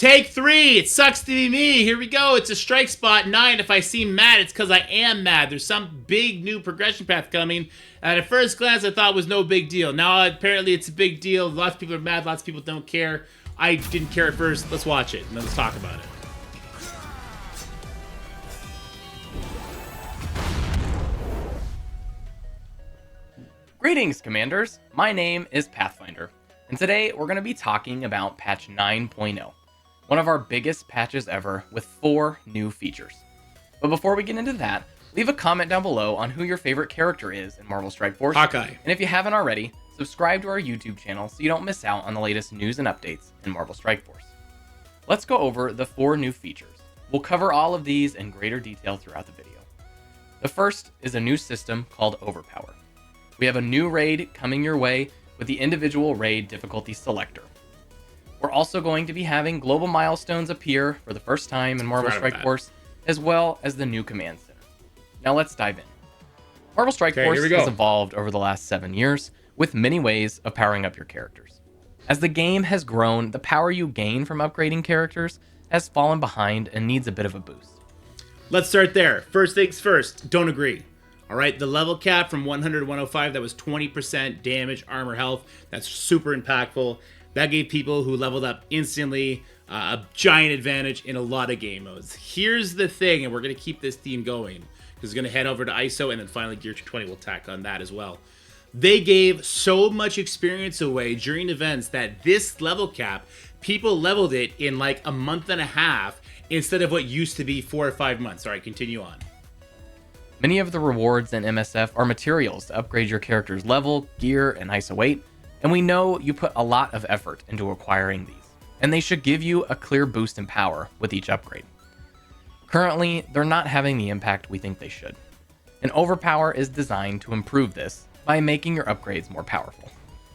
Take 3. It sucks to be me. Here we go. It's a strike spot 9. If I seem mad, it's because I am mad. There's some big new progression path coming. And at first glance, I thought it was no big deal. Now, apparently, it's a big deal. Lots of people are mad. Lots of people don't care. I didn't care at first. Let's watch it, and then let's talk about it. Greetings, Commanders. My name is Pathfinder, and today we're going to be talking about patch 9.0, one of our biggest patches ever with 4 new features. But before we get into that, leave a comment down below on who your favorite character is in Marvel Strike Force. Hawkeye. And if you haven't already, subscribe to our YouTube channel so you don't miss out on the latest news and updates in Marvel Strike Force. Let's go over the 4 new features. We'll cover all of these in greater detail throughout the video. The first is a new system called Overpower. We have a new raid coming your way with the individual raid difficulty selector. We're also going to be having global milestones appear for the first time in Marvel Strike Force, as well as the new command center. Now let's dive in. Marvel Strike Force has evolved over the last 7 years with many ways of powering up your characters. As the game has grown, the power you gain from upgrading characters has fallen behind and needs a bit of a boost. Let's start there. First things first, don't agree. All right, the level cap from 100 to 105, that was 20% damage, armor, health. That's super impactful. That gave people who leveled up instantly a giant advantage in a lot of game modes. Here's the thing, and we're going to keep this theme going, because we're going to head over to ISO, and then finally Gear 220 will tack on that as well. They gave so much experience away during events that this level cap, people leveled it in like a month and a half instead of what used to be 4 or 5 months. All right, continue on. Many of the rewards in MSF are materials to upgrade your character's level, gear, and ISO weight, and we know you put a lot of effort into acquiring these, and they should give you a clear boost in power with each upgrade. Currently, they're not having the impact we think they should, and Overpower is designed to improve this by making your upgrades more powerful.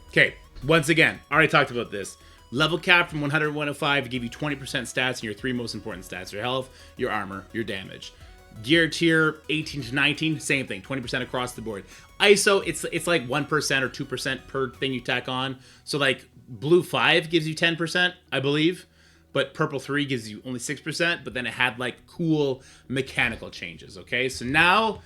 Okay, once again, I already talked about this. Level cap from 100 to 105 to give you 20% stats in your 3 most important stats: your health, your armor, your damage. Gear tier 18 to 19, same thing, 20% across the board. ISO, it's like 1% or 2% per thing you tack on. So like blue 5 gives you 10%, I believe, but purple 3 gives you only 6%, but then it had like cool mechanical changes, okay? So now,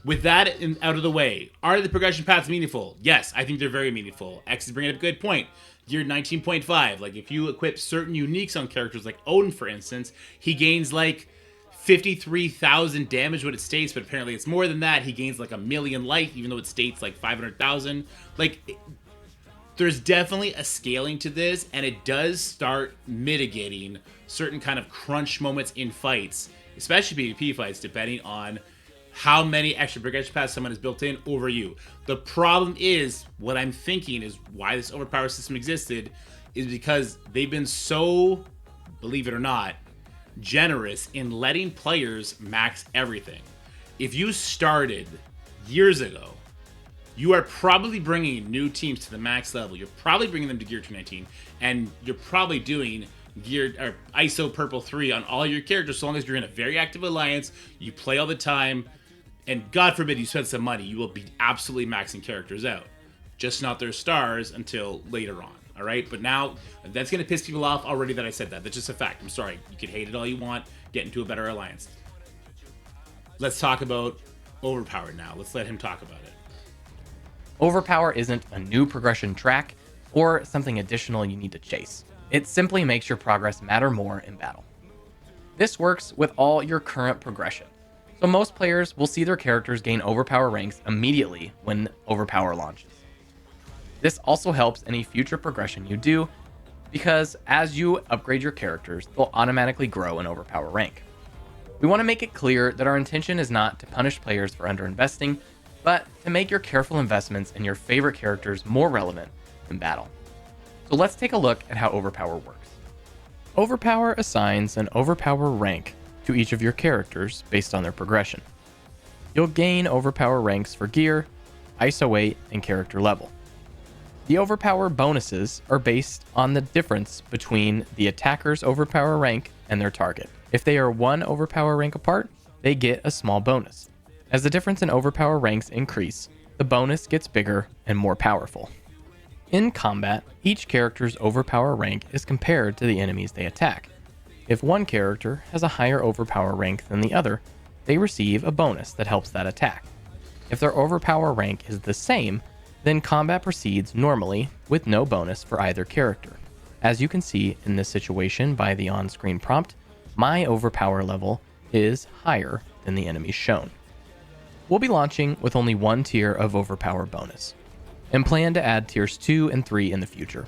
with that out of the way, are the progression paths meaningful? Yes, I think they're very meaningful. X is bringing up a good point. Gear 19.5, like if you equip certain uniques on characters like Odin, for instance, he gains like 53,000 damage what it states, but apparently it's more than that. He gains like 1,000,000 life, even though it states like 500,000. Like, there's definitely a scaling to this, and it does start mitigating certain kind of crunch moments in fights, especially PvP fights, depending on how many extra progression paths someone has built in over you. The problem is, what I'm thinking is why this overpower system existed is because they've been so, believe it or not, generous in letting players max everything. If you started years ago, you are probably bringing new teams to the max level. You're probably bringing them to Gear 219, and you're probably doing Gear or ISO Purple 3 on all your characters, so long as you're in a very active alliance, you play all the time, and God forbid you spend some money, you will be absolutely maxing characters out. Just not their stars until later on. All right, but now that's going to piss people off already that I said that. That's just a fact. I'm sorry. You can hate it all you want. Get into a better alliance. Let's talk about Overpowered now. Let's let him talk about it. Overpower isn't a new progression track or something additional you need to chase. It simply makes your progress matter more in battle. This works with all your current progression. So most players will see their characters gain Overpower ranks immediately when Overpower launches. This also helps any future progression you do, because as you upgrade your characters, they'll automatically grow in Overpower rank. We want to make it clear that our intention is not to punish players for underinvesting, but to make your careful investments in your favorite characters more relevant in battle. So let's take a look at how Overpower works. Overpower assigns an Overpower rank to each of your characters based on their progression. You'll gain Overpower ranks for gear, ISO weight, and character level. The Overpower bonuses are based on the difference between the attacker's Overpower rank and their target. If they are 1 Overpower rank apart, they get a small bonus. As the difference in Overpower ranks increase, the bonus gets bigger and more powerful. In combat, each character's Overpower rank is compared to the enemies they attack, If one character has a higher overpower rank than the other, they receive a bonus that helps that attack. If their overpower rank is the same, then combat proceeds normally with no bonus for either character. As you can see in this situation by the on-screen prompt, my overpower level is higher than the enemies shown. We'll be launching with only one tier of overpower bonus, and plan to add tiers 2 and 3 in the future.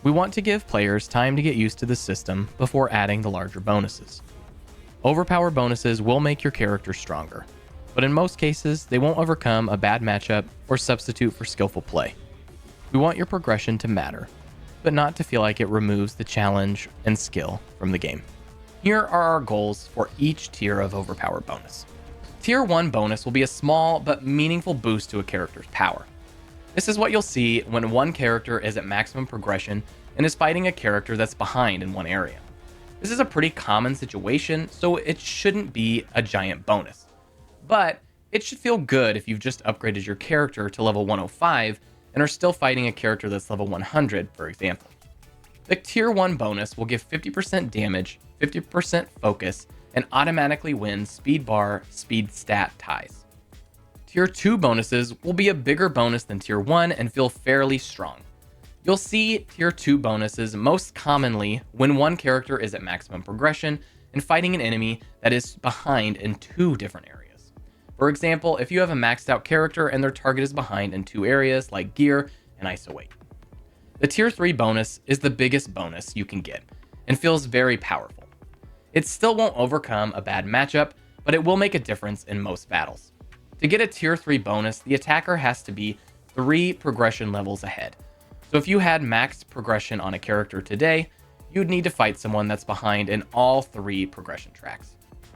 We want to give players time to get used to the system before adding the larger bonuses. Overpower bonuses will make your character stronger, but in most cases, they won't overcome a bad matchup or substitute for skillful play. We want your progression to matter, but not to feel like it removes the challenge and skill from the game. Here are our goals for each tier of overpower bonus. Tier 1 bonus will be a small but meaningful boost to a character's power. This is what you'll see when one character is at maximum progression and is fighting a character that's behind in one area. This is a pretty common situation, so it shouldn't be a giant bonus. But it should feel good if you've just upgraded your character to level 105 and are still fighting a character that's level 100, for example. The tier 1 bonus will give 50% damage, 50% focus, and automatically win speed bar, speed stat ties. Tier 2 bonuses will be a bigger bonus than Tier 1 and feel fairly strong. You'll see Tier 2 bonuses most commonly when one character is at maximum progression and fighting an enemy that is behind in 2 different areas. For example, if you have a maxed out character and their target is behind in 2 areas like gear and ISO weight. The Tier 3 bonus is the biggest bonus you can get and feels very powerful. It still won't overcome a bad matchup, but it will make a difference in most battles. To get a Tier 3 bonus, the attacker has to be 3 progression levels ahead. So if you had maxed progression on a character today, you'd need to fight someone that's behind in all 3 progression tracks.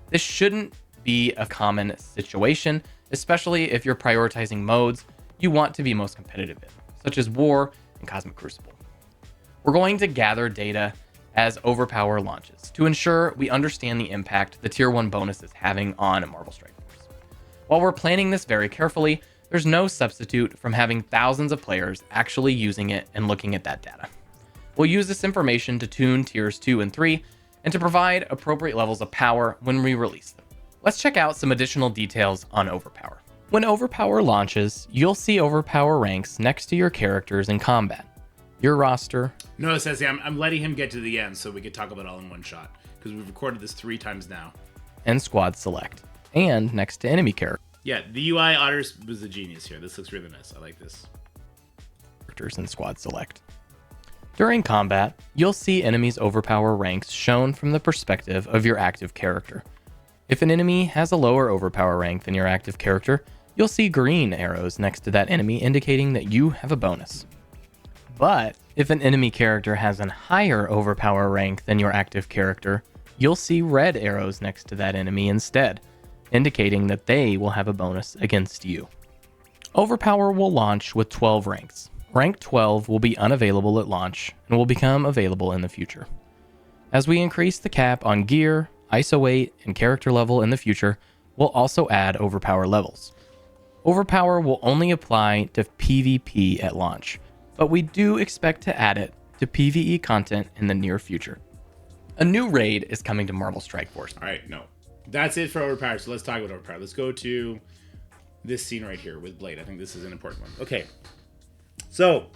This shouldn't be a common situation, especially if you're prioritizing modes you want to be most competitive in, such as War and Cosmic Crucible. We're going to gather data as Overpower launches to ensure we understand the impact the Tier 1 bonus is having on Marvel Strike Force. While we're planning this very carefully, there's no substitute from having thousands of players actually using it and looking at that data. We'll use this information to tune tiers 2 and 3 and to provide appropriate levels of power when we release them. Let's check out some additional details on Overpower. When Overpower launches, you'll see Overpower ranks next to your characters in combat. Your roster. No, Sassy, I'm letting him get to the end so we could talk about it all in one shot, because we've recorded this 3 times now. And squad select. And next to enemy characters. Yeah, the UI Otters was a genius here. This looks really nice. I like this. Characters and squad select. During combat, you'll see enemies' overpower ranks shown from the perspective of your active character. If an enemy has a lower overpower rank than your active character, you'll see green arrows next to that enemy indicating that you have a bonus. But if an enemy character has a higher overpower rank than your active character, you'll see red arrows next to that enemy instead, indicating that they will have a bonus against you. Overpower will launch with 12 ranks. Rank 12 will be unavailable at launch and will become available in the future. As we increase the cap on gear, ISO weight, and character level in the future, we'll also add overpower levels. Overpower will only apply to PvP at launch, but we do expect to add it to PvE content in the near future. A new raid is coming to Marvel Strike Force. All right, no. That's it for Overpower, so let's talk about Overpower. Let's go to this scene right here with Blade. I think this is an important one. Okay. So,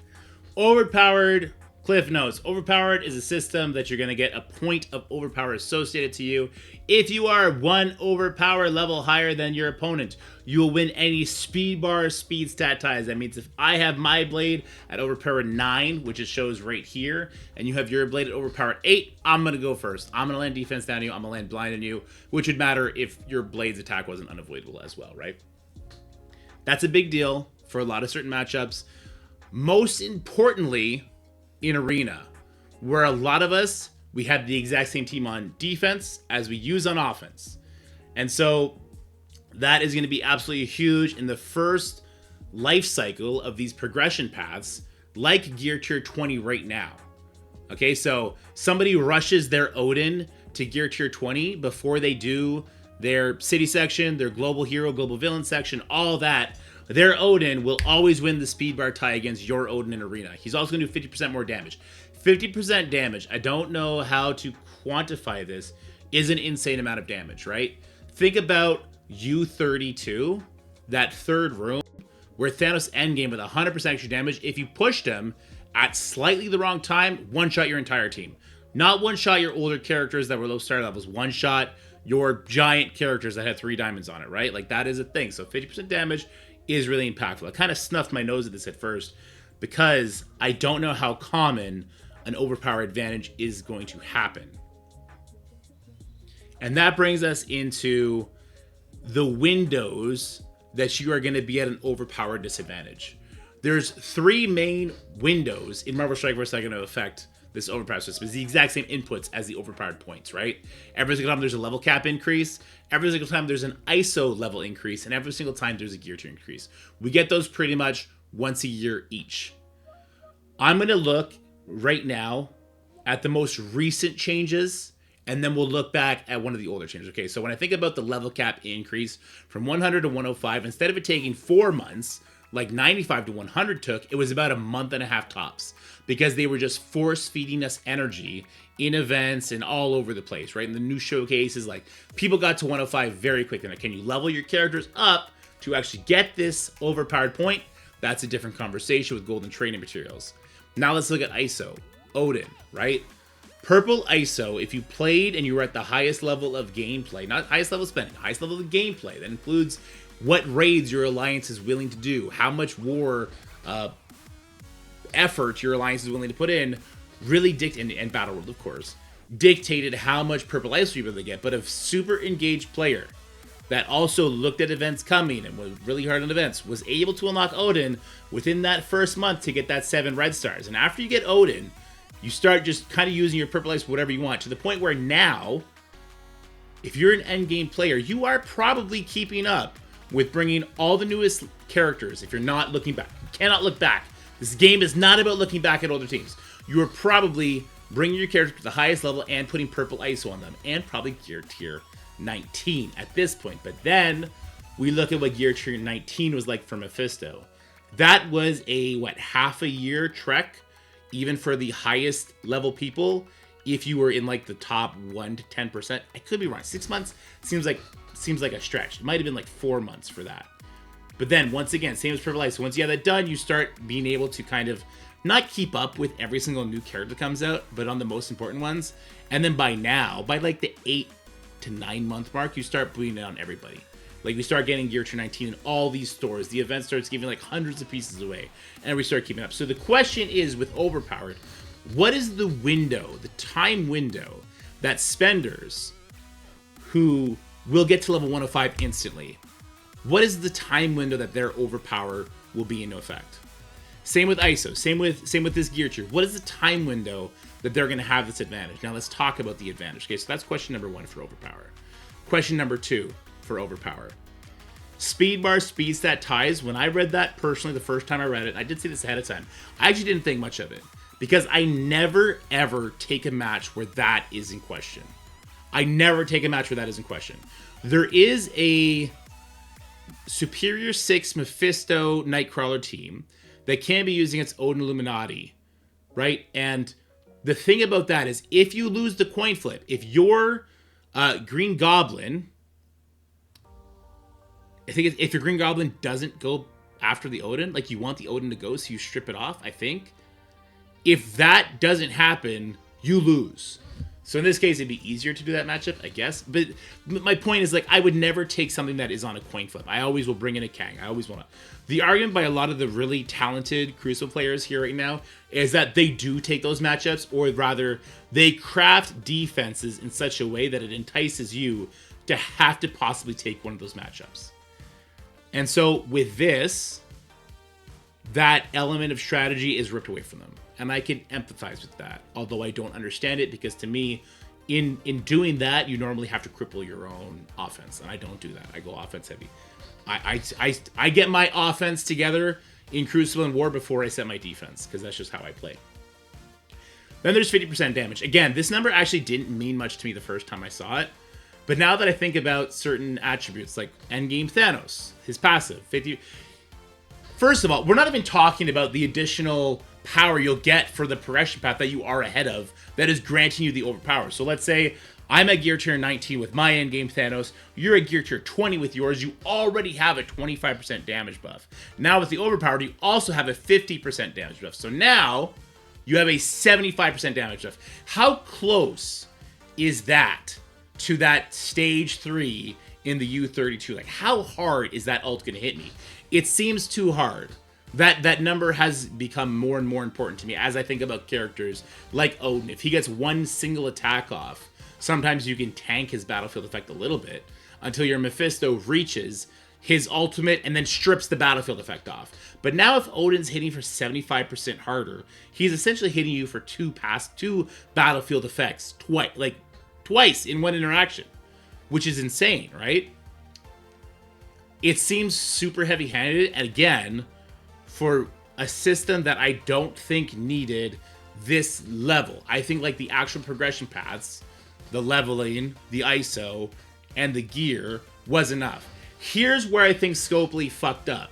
Overpowered Cliff Notes. Overpowered is a system that you're going to get a point of Overpower associated to you. If you are 1 Overpower level higher than your opponent, you will win any speed bar speed stat ties. That means if I have my Blade at Overpower 9, which it shows right here, and you have your Blade at Overpower 8, I'm going to go first. I'm going to land defense down on you. I'm going to land blind on you, which would matter if your Blade's attack wasn't unavoidable as well, right? That's a big deal for a lot of certain matchups. Most importantly, in Arena, where a lot of us, we have the exact same team on defense as we use on offense. And so that is going to be absolutely huge in the first life cycle of these progression paths, like Gear Tier 20 right now. Okay, so somebody rushes their Odin to Gear Tier 20 before they do their city section, their global hero, global villain section, all that. Their Odin will always win the speed bar tie against your Odin in Arena. He's also going to do 50% more damage. 50% damage. I don't know how to quantify this. Is an insane amount of damage, right? Think about U32, that third room, where Thanos endgame with 100% extra damage. If you pushed him at slightly the wrong time, one-shot your entire team. Not one-shot your older characters that were low starter levels. One-shot your giant characters that had 3 diamonds on it, right? Like, that is a thing. So 50% damage is really impactful. I kind of snuffed my nose at this at first because I don't know how common an overpower advantage is going to happen. And that brings us into the windows that you are going to be at an overpowered disadvantage. There's 3 main windows in Marvel Strike Force that are going to affect this overpower system. It's the exact same inputs as the overpowered points, right? Every single time there's a level cap increase, every single time there's an ISO level increase, and every single time there's a gear tier increase. We get those pretty much once a year each. I'm going to look right now at the most recent changes, and then we'll look back at one of the older changes. Okay, so when I think about the level cap increase from 100 to 105, instead of it taking 4 months, like 95 to 100 took, it was about a month and a half tops, because they were just force feeding us energy in events and all over the place, right? And the new showcases, like, people got to 105 very quickly. Now, can you level your characters up to actually get this overpowered point? That's a different conversation with golden training materials. Now let's look at ISO. Odin, right? Purple ISO, if you played and you were at the highest level of gameplay, not highest level of spending, highest level of gameplay, that includes what raids your alliance is willing to do, how much war effort your alliance is willing to put in, really and Battle World, of course, dictated how much purple ISO you're able to get. But a super engaged player that also looked at events coming and was really hard on events was able to unlock Odin within that first month to get that 7 red stars. And after you get Odin, you start just kind of using your purple ISO whatever you want, to the point where now, if you're an endgame player, you are probably keeping up with bringing all the newest characters. If you're not looking back, you cannot look back. This game is not about looking back at older teams. You are probably bringing your character to the highest level and putting purple ISO on them, and probably gear tier 19 at this point. But then we look at what gear tier 19 was like for Mephisto. That was a, half a year trek, even for the highest level people, if you were in like the top 1 to 10%. I could be wrong. 6 months seems like a stretch. It might have been like 4 months for that. But then, once again, same as Purple Ice. So once you have that done, you start being able to kind of not keep up with every single new character that comes out, but on the most important ones. And then by like the 8 to 9 month mark, you start bleeding it on everybody. Like, we start getting Gear Tier 19 in all these stores. The event starts giving like hundreds of pieces away, and we start keeping up. So the question is, with Overpowered, what is the window, the time window, that spenders who will get to level 105 instantly, what is the time window that their Overpower will be in effect? Same with ISO, same with this gear tier. What is the time window that they're going to have this advantage? Now let's talk about the advantage. Okay, so that's question number 1 for Overpower. Question number 2 for Overpower. Speed bar, speed stat ties. When I read that personally the first time I read it, I did see this ahead of time, I actually didn't think much of it, because I never ever take a match where that is in question. I never take a match where that is in question. There is a Superior 6 Mephisto Nightcrawler team that can be using its Odin Illuminati, right? And the thing about that is, if you lose the coin flip, if your Green Goblin, I think if your Green Goblin doesn't go after the Odin, like, you want the Odin to go, so you strip it off, I think. If that doesn't happen, you lose. So in this case, it'd be easier to do that matchup, I guess. But my point is, like, I would never take something that is on a coin flip. I always will bring in a Kang. I always want to. The argument by a lot of the really talented Crucible players here right now is that they do take those matchups, or rather, they craft defenses in such a way that it entices you to have to possibly take one of those matchups. And so with this, that element of strategy is ripped away from them. And I can empathize with that, although I don't understand it, because to me, in doing that, you normally have to cripple your own offense, and I don't do that. I go offense heavy. I get my offense together in Crucible and War before I set my defense, because that's just how I play. Then there's 50% damage. Again, this number actually didn't mean much to me the first time I saw it, but now that I think about certain attributes, like Endgame Thanos, his passive, 50... First of all, we're not even talking about the additional power you'll get for the progression path that you are ahead of that is granting you the overpower. So let's say I'm at gear tier 19 with my endgame Thanos, you're at gear tier 20 with yours, you already have a 25% damage buff. Now with the overpowered, you also have a 50% damage buff. So now you have a 75% damage buff. How close is that to that stage 3 in the U32? Like, how hard is that ult gonna hit me? It seems too hard. That number has become more and more important to me as I think about characters like Odin. If he gets one single attack off, sometimes you can tank his battlefield effect a little bit until your Mephisto reaches his ultimate and then strips the battlefield effect off. But now if Odin's hitting for 75% harder, he's essentially hitting you for two battlefield effects twice in one interaction, which is insane, right? It seems super heavy-handed, and again, for a system that I don't think needed this level. I think like the actual progression paths, the leveling, the ISO, and the gear was enough. Here's where I think Scopely fucked up.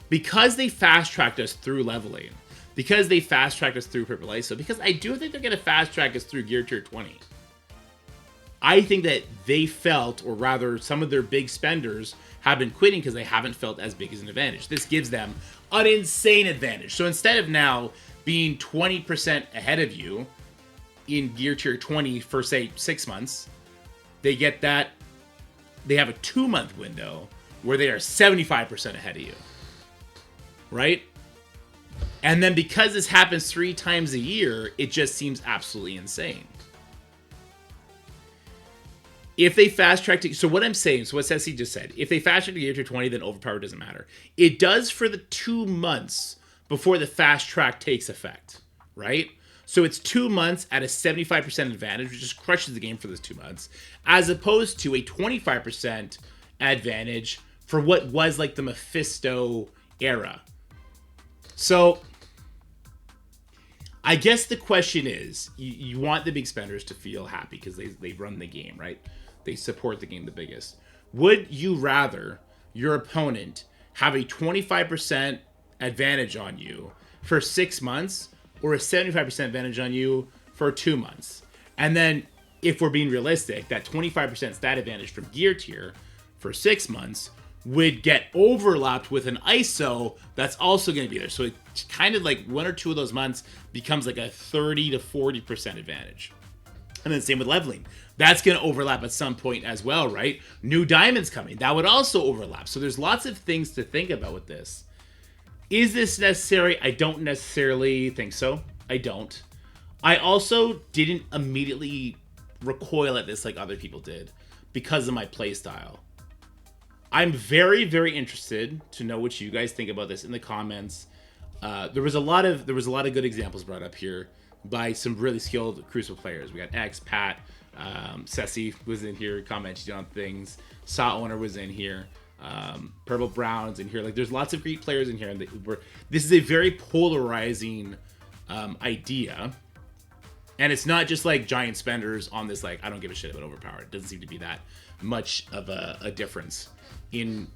Because they fast-tracked us through leveling, because they fast-tracked us through purple ISO, because I do think they're going to fast-track us through gear tier 20. I think that they felt, or rather some of their big spenders have been quitting because they haven't felt as big as an advantage. This gives them an insane advantage. So instead of now being 20% ahead of you in gear tier 20 for, say, 6 months, they get that. They have a 2-month window where they are 75% ahead of you. Right? And then because this happens 3 times a year, it just seems absolutely insane. If they fast track to, so what I'm saying, so what Ceci just said, if they fast track to gear tier 20, then overpower doesn't matter. It does for the 2 months before the fast track takes effect, right? So it's 2 months at a 75% advantage, which just crushes the game for those 2 months, as opposed to a 25% advantage for what was like the Mephisto era. So I guess the question is, you want the big spenders to feel happy because they run the game, right? They support the game the biggest. Would you rather your opponent have a 25% advantage on you for 6 months or a 75% advantage on you for 2 months? And then, if we're being realistic, that 25% stat advantage from gear tier for 6 months would get overlapped with an ISO that's also going to be there. So it's kind of like 1 or 2 of those months becomes like a 30 to 40% advantage. And then same with leveling. That's going to overlap at some point as well, right? New diamonds coming. That would also overlap. So there's lots of things to think about with this. Is this necessary? I don't necessarily think so. I don't. I also didn't immediately recoil at this like other people did because of my playstyle. I'm very, very interested to know what you guys think about this in the comments. There was a lot of good examples brought up here by some really skilled Crucible players. We got X, Pat, Ceci was in here commenting on things. Saw Owner was in here. Purple Brown's in here. Like, there's lots of great players in here, and this is a very polarizing idea. And it's not just like giant spenders on this, like, I don't give a shit about Overpowered. It doesn't seem to be that much of a difference in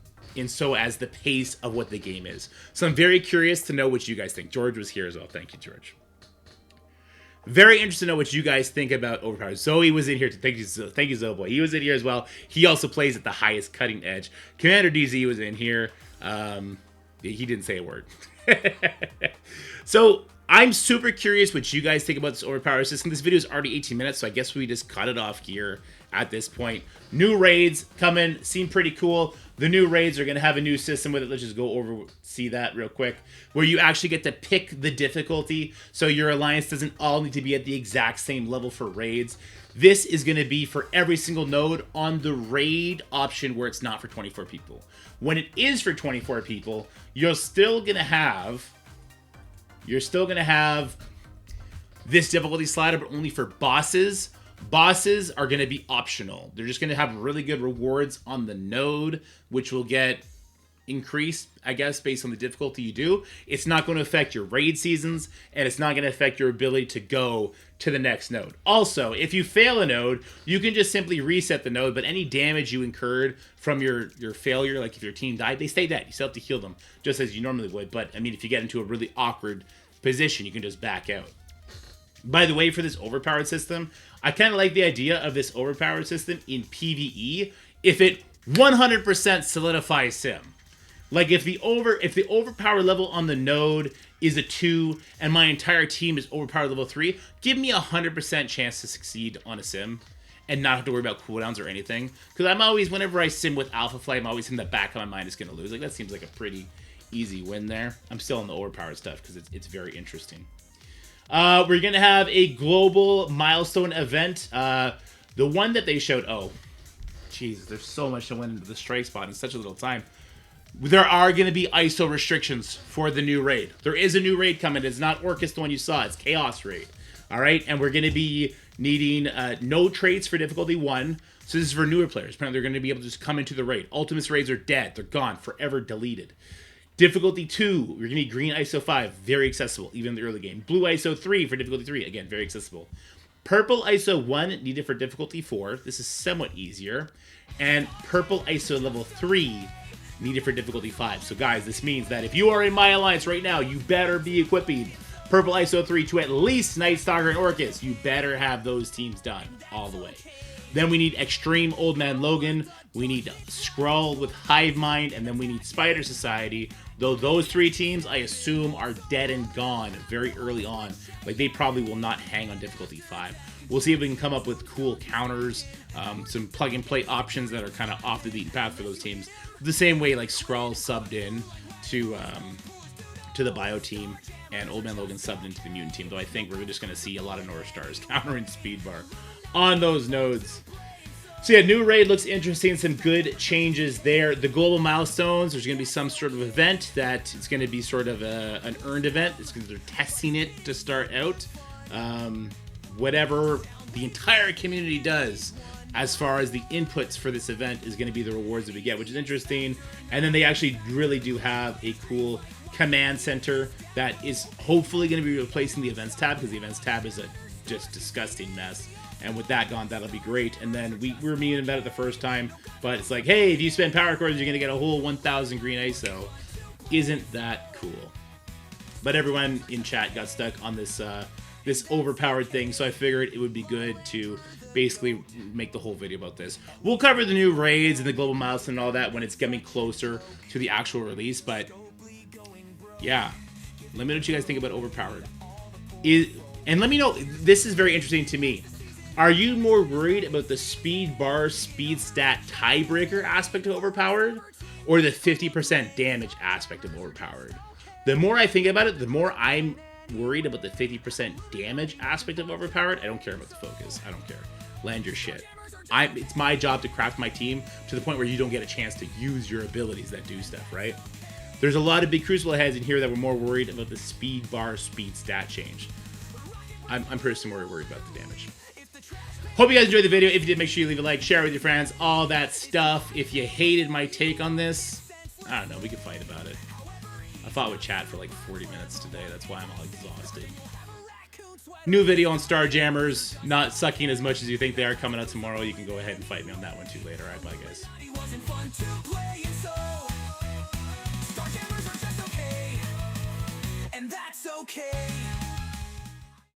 so as the pace of what the game is. So I'm very curious to know what you guys think. George was here as well. Thank you, George. Very interested to know what you guys think about Overpowered. Zoe was in here. Thank you, Zoboy. He was in here as well. He also plays at the highest cutting edge. Commander DZ was in here. He didn't say a word. So I'm super curious what you guys think about this Overpowered system. This video is already 18 minutes, so I guess we just cut it off here at this point. New raids coming. Seem pretty cool. The new raids are going to have a new system with it. Let's just go over, see that real quick, where you actually get to pick the difficulty. So your alliance doesn't all need to be at the exact same level for raids. This is going to be for every single node on the raid option where it's not for 24 people. When it is for 24 people, you're still going to have this difficulty slider, but only for bosses. Bosses are going to be optional. They're just going to have really good rewards on the node, which will get increased, I guess, based on the difficulty you do. It's not going to affect your raid seasons, and it's not going to affect your ability to go to the next node. Also, if you fail a node, you can just simply reset the node, but any damage you incurred from your failure, like if your team died, they stay dead. You still have to heal them, just as you normally would. But, I mean, if you get into a really awkward position, you can just back out. By the way, for this overpowered system, I kind of like the idea of this overpowered system in PvE if it 100% solidifies Sim. Like if the overpower level on the node is a 2 and my entire team is overpowered level 3, give me 100% chance to succeed on a Sim and not have to worry about cooldowns or anything. Because I'm always, whenever I Sim with Alpha Flight, I'm always in the back of my mind is going to lose. Like that seems like a pretty easy win there. I'm still on the overpowered stuff because it's very interesting. We're going to have a global milestone event. The one that they showed, oh, jeez, there's so much to win into the strike spot in such a little time. There are going to be ISO restrictions for the new raid. There is a new raid coming. It's not Orcus, the one you saw. It's Chaos Raid. All right? And we're going to be needing no traits for difficulty 1. So this is for newer players. Apparently they're going to be able to just come into the raid. Ultimates raids are dead. They're gone. Forever deleted. Difficulty 2, we're going to need green ISO 5. Very accessible, even in the early game. Blue ISO 3 for difficulty 3. Again, very accessible. Purple ISO 1 needed for difficulty 4. This is somewhat easier. And purple ISO level 3 needed for difficulty 5. So guys, this means that if you are in my alliance right now, you better be equipping purple ISO 3 to at least Night Stalker and Orcus. You better have those teams done all the way. Then we need Extreme Old Man Logan. We need Skrull with Hive Mind. And then we need Spider Society. Though those 3 teams, I assume, are dead and gone very early on. Like, they probably will not hang on difficulty 5. We'll see if we can come up with cool counters, some plug-and-play options that are kind of off the beaten path for those teams. The same way, like, Skrull subbed in to the Bio team, and Old Man Logan subbed into the Mutant team. Though I think we're just going to see a lot of North Stars countering Speed Bar on those nodes. So yeah, new raid looks interesting. Some good changes there. The global milestones, there's going to be some sort of event that it's going to be sort of an earned event. It's because they're testing it to start out. Whatever the entire community does as far as the inputs for this event is going to be the rewards that we get, which is interesting. And then they actually really do have a cool command center that is hopefully going to be replacing the events tab, because the events tab is a just disgusting mess. And with that gone, that'll be great. And then we were meeting about it the first time, but it's like, hey, if you spend power cores, you're going to get a whole 1,000 green ISO. Isn't that cool? But everyone in chat got stuck on this this overpowered thing, so I figured it would be good to basically make the whole video about this. We'll cover the new raids and the global milestone and all that when it's getting closer to the actual release, but yeah. Let me know what you guys think about Overpowered. And let me know, this is very interesting to me. Are you more worried about the speed bar, speed stat tiebreaker aspect of Overpowered, or the 50% damage aspect of Overpowered? The more I think about it, the more I'm worried about the 50% damage aspect of Overpowered. I don't care about the focus. I don't care. Land your shit. It's my job to craft my team to the point where you don't get a chance to use your abilities that do stuff, right? There's a lot of big Crucible heads in here that were more worried about the speed bar, speed stat change. I'm personally more worried about the damage. Hope you guys enjoyed the video. If you did, make sure you leave a like, share it with your friends, all that stuff. If you hated my take on this, I don't know, we could fight about it. I fought with chat for like 40 minutes today. That's why I'm all exhausted. New video on Starjammers, not sucking as much as you think they are, coming out tomorrow. You can go ahead and fight me on that one too later. All right, bye guys. Starjammers are just okay, and that's okay.